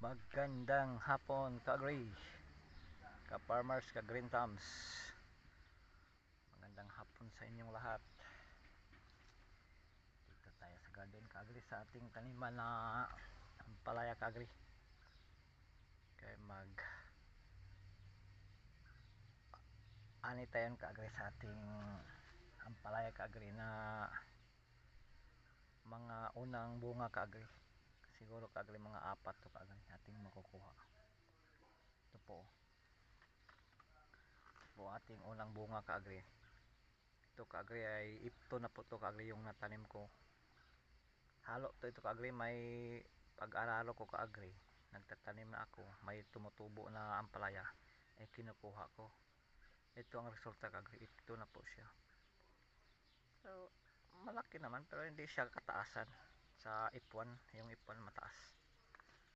Magandang hapon ka-agri, ka-farmers, ka-green thumbs. Magandang hapon sa inyong lahat. Dito tayo sa garden ka-agri, sa ating taniman na ampalaya ka-agri. Kaya ani tayo ka-agri sa ating ampalaya ka-agri na mga unang bunga ka-agri. Siguro ka-agri mga 4 to ka-agri ating makukuha. Ito po ating unang bunga ka-agri. Ito ka-agri ay ipto na po to ka-agri yung natanim ko. Halo to ito ka-agri, may pag-aralo ko ka-agri. Nagtatanim na ako, may tumutubo na ampalaya ay kinukuha ko. Ito ang resulta ka-agri, ipto na po siya. So malaki naman pero hindi siya kataasan sa ipwan, yung ipwan mataas.